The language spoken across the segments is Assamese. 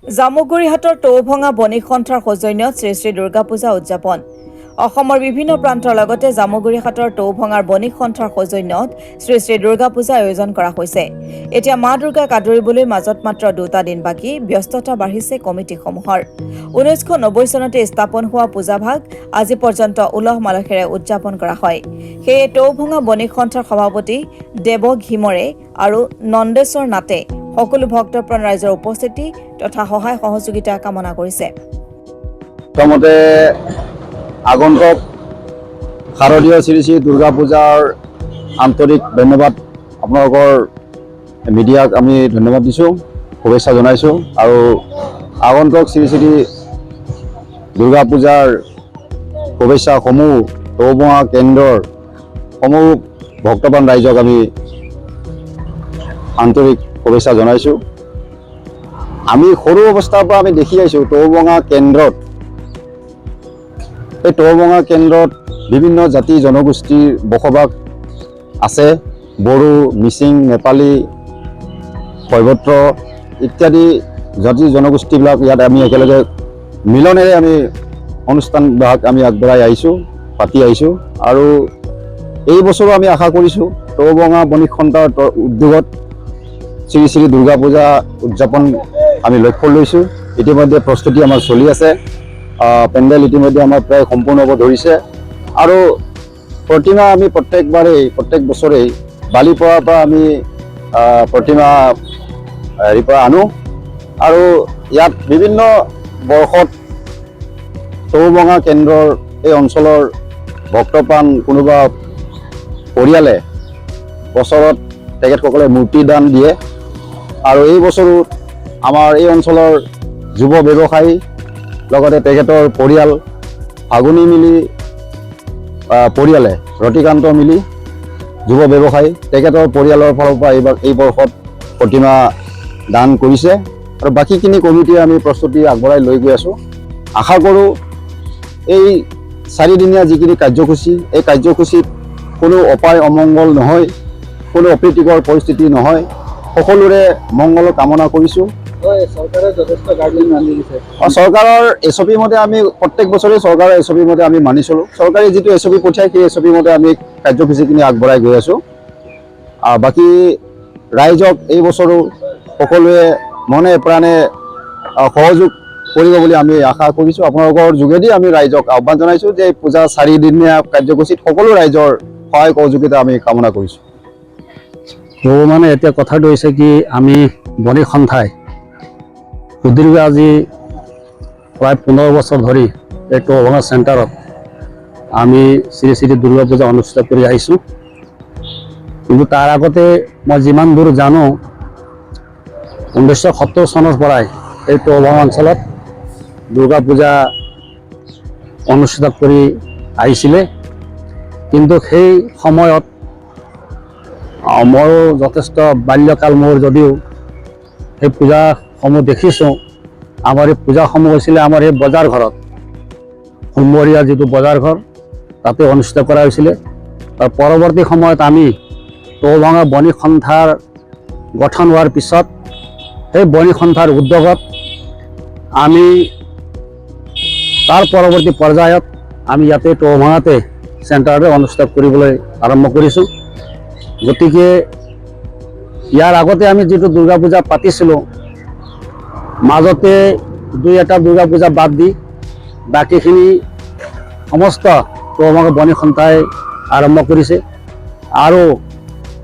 জামুগুৰিহাটৰ টৌভঙা বণিক সন্থাৰ সৌজন্যত শ্ৰী শ্ৰী দুৰ্গা পূজা উদযাপন। অসমৰ বিভিন্ন প্ৰান্তৰ লগতে জামুগুৰিহাটৰ টৌভঙাৰ বণিক সন্থাৰ সৌজন্যত শ্ৰী শ্ৰী দুৰ্গা পূজা আয়োজন কৰা হৈছে। এতিয়া মা দুৰ্গাক আদৰিবলৈ মাজত মাত্ৰ 2টা দিন বাকী, ব্যস্ততা বাঢ়িছে কমিটিসমূহৰ। 1990 চনতে স্থাপন হোৱা পূজাভাগ আজি পৰ্যন্ত উলহ মালহেৰে উদযাপন কৰা হয়। সেয়ে টৌভঙা বণিক সন্থাৰ সভাপতি দেৱ ঘিমৰে আৰু নন্দেশ্বৰ নাথে সকলো ভক্তপ্ৰাণ ৰাইজৰ উপস্থিতি তথা সহায় সহযোগিতা কামনা কৰিছে। প্ৰথমতে আগন্তুক শাৰদীয় শ্ৰী শ্ৰী দুৰ্গা পূজাৰ আন্তৰিক ধন্যবাদ আপোনালোকৰ মিডিয়াক আমি ধন্যবাদ দিছোঁ, শুভেচ্ছা জনাইছোঁ। আৰু আগন্তুক শ্ৰী শ্ৰী দুৰ্গা পূজাৰ শুভেচ্ছাসমূহ টৌভঙা কেন্দ্ৰৰ সমূহ ভক্তপ্ৰাণ ৰাইজক আমি আন্তৰিক শুভেচ্ছা জনাইছোঁ। আমি সৰু অৱস্থাৰ পৰা আমি দেখি আহিছোঁ টৌভঙা কেন্দ্ৰত, এই টৌভঙা কেন্দ্ৰত বিভিন্ন জাতি জনগোষ্ঠীৰ বসবাস আছে। বড়ো, মিচিং, নেপালী, কৈৱত্ৰ ইত্যাদি জাতি জনগোষ্ঠীবিলাক ইয়াত আমি একেলগে মিলনেৰে আমি অনুষ্ঠানভাগ আমি আগবঢ়াই আহিছোঁ, পাতি আহিছোঁ। আৰু এই বছৰো আমি আশা কৰিছোঁ টৌভঙা বণিক সন্থাৰ উদ্যোগত শ্ৰী শ্ৰী দুৰ্গা পূজা উদযাপন আমি লক্ষ্য লৈছোঁ। ইতিমধ্যে প্ৰস্তুতি আমাৰ চলি আছে। পেণ্ডেল ইতিমধ্যে আমাৰ প্ৰায় সম্পূৰ্ণ হ'ব ধৰিছে। আৰু প্ৰতিমা আমি প্ৰত্যেক বছৰেই বালিপৰাৰ পৰা আমি প্ৰতিমা হেৰিৰ পৰা আনো। আৰু ইয়াত বিভিন্ন বৰ্ষত টৌভঙা কেন্দ্ৰৰ এই অঞ্চলৰ ভক্তপ্ৰাণ কোনোবা পৰিয়ালে বছৰত তেখেতসকলে মূৰ্তি দান দিয়ে। আৰু এই বছৰো আমাৰ এই অঞ্চলৰ যুৱ ব্যৱসায়ী লগতে তেখেতৰ পৰিয়াল ফাগুনী মিলি পৰিয়ালে ৰতিকান্ত মিলি যুৱ ব্যৱসায়ী তেখেতৰ পৰিয়ালৰ ফালৰ পৰা এই বৰ্ষত প্ৰতিমা দান কৰিছে। আৰু বাকীখিনি কমিটিয়ে আমি প্ৰস্তুতি আগবঢ়াই লৈ গৈ আছোঁ। আশা কৰোঁ এই 4 দিনীয়া যিখিনি কাৰ্যসূচী, এই কাৰ্যসূচীত কোনো অপায় অমংগল নহয়, কোনো অপ্ৰীতিকৰ পৰিস্থিতি নহয়, সকলোৰে মংগল কামনা কৰিছোঁ। চৰকাৰে যথেষ্ট গাইডলাইন আনি দিছে। চৰকাৰৰ SOP মতে আমি প্ৰত্যেক বছৰে চৰকাৰৰ SOP মতে আমি মানি চলোঁ। চৰকাৰে যিটো SOP পঠিয়ায় সেই SOP মতে আমি কাৰ্যসূচীখিনি আগবঢ়াই গৈ আছোঁ। বাকী ৰাইজক এই বছৰো সকলোৱে মনে প্ৰাণে সহযোগ কৰিব বুলি আমি আশা কৰিছোঁ। আপোনালোকৰ যোগেদি আমি ৰাইজক আহ্বান জনাইছোঁ যে এই পূজা 4 দিনীয়া কাৰ্যসূচীত সকলো ৰাইজৰ সহায় সহযোগিতা আমি কামনা কৰিছোঁ। তো মানে এতিয়া কথাটো হৈছে কি, আমি বণিক সন্থাই সুদীৰ্ঘ আজি প্ৰায় 15 বছৰ ধৰি এই টৌভঙা চেণ্টাৰত আমি শ্ৰী শ্ৰী দুৰ্গা পূজা অনুষ্ঠিত কৰি আহিছোঁ। কিন্তু তাৰ আগতে মই যিমান দূৰ জানো 1970 চনৰ পৰাই এই টৌভঙা অঞ্চলত দুৰ্গা পূজা অনুষ্ঠিত কৰি আহিছিলে। কিন্তু সেই সময়ত ময়ো যথেষ্ট বাল্যকাল মোৰ, যদিও সেই পূজাসমূহ দেখিছোঁ। আমাৰ এই পূজাসমূহ হৈছিলে আমাৰ এই বজাৰ ঘৰত, সোমবৰীয়া যিটো বজাৰ ঘৰ, তাতে অনুষ্ঠিত কৰা হৈছিলে। তাৰ পৰৱৰ্তী সময়ত আমি টৌভঙা বণিক সন্থাৰ গঠন হোৱাৰ পিছত সেই বণিক সন্থাৰ উদ্যোগত আমি তাৰ পৰৱৰ্তী পৰ্যায়ত আমি ইয়াতে টৌভঙাতে চেণ্টাৰতে অনুষ্ঠিত কৰিবলৈ আৰম্ভ কৰিছোঁ। গতিকে ইয়াৰ আগতে আমি যিটো দুৰ্গা পূজা পাতিছিলোঁ, মাজতে 2-এটা দুৰ্গা পূজা বাদ দি বাকীখিনি সমস্ত টৌভঙা বণিক সন্থাই আৰম্ভ কৰিছে। আৰু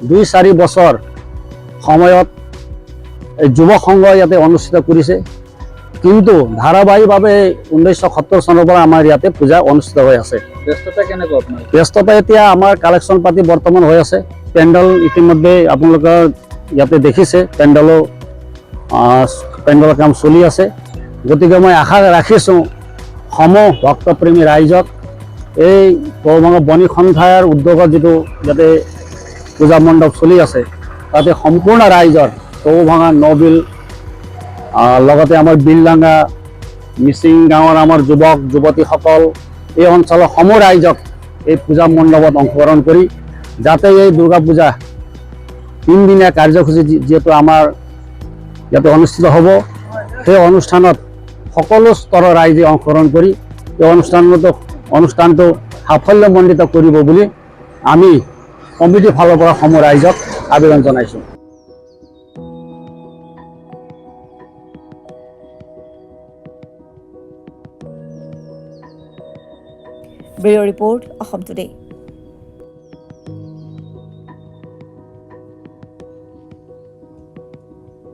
2-4 বছৰ সময়ত এই যুৱ সংঘ ইয়াতে অনুষ্ঠিত কৰিছে। কিন্তু ধাৰাবাহিকভাৱে 1970 চনৰ পৰা আমাৰ ইয়াতে পূজা অনুষ্ঠিত হৈ আছে। ব্যস্ততা কেনেকুৱা আপোনাৰ? ব্যস্ততা এতিয়া আমাৰ কালেকশ্যন পাতি বৰ্তমান হৈ আছে। পেণ্ডেল ইতিমধ্যে আপোনালোকৰ ইয়াতে দেখিছে, পেণ্ডেলৰ কাম চলি আছে। গতিকে মই আশা ৰাখিছোঁ সমূহ ভক্তপ্ৰেমী ৰাইজক এই টৌভঙা বণিক সন্থাৰ উদ্যোগত যিটো ইয়াতে পূজা মণ্ডপ চলি আছে, তাতে সম্পূৰ্ণ ৰাইজৰ টৌভঙা নবিল লগতে আমাৰ বিলডাঙ্গা মিচিং গাঁৱৰ আমাৰ যুৱক যুৱতীসকল, এই অঞ্চলৰ সমূহ ৰাইজক এই পূজা মণ্ডপত অংশগ্ৰহণ কৰি যাতে এই দুৰ্গা পূজা 3 দিনীয়া কাৰ্যসূচী যিহেতু আমাৰ ইয়াতে অনুষ্ঠিত হ'ব, সেই অনুষ্ঠানত সকলো স্তৰৰ ৰাইজে অংশগ্ৰহণ কৰি এই অনুষ্ঠানটো সাফল্যমণ্ডিত কৰিব বুলি আমি কমিটিৰ ফালৰ পৰা সমূহ ৰাইজক আবেদন জনাইছোঁ। Bureau' report Assam today.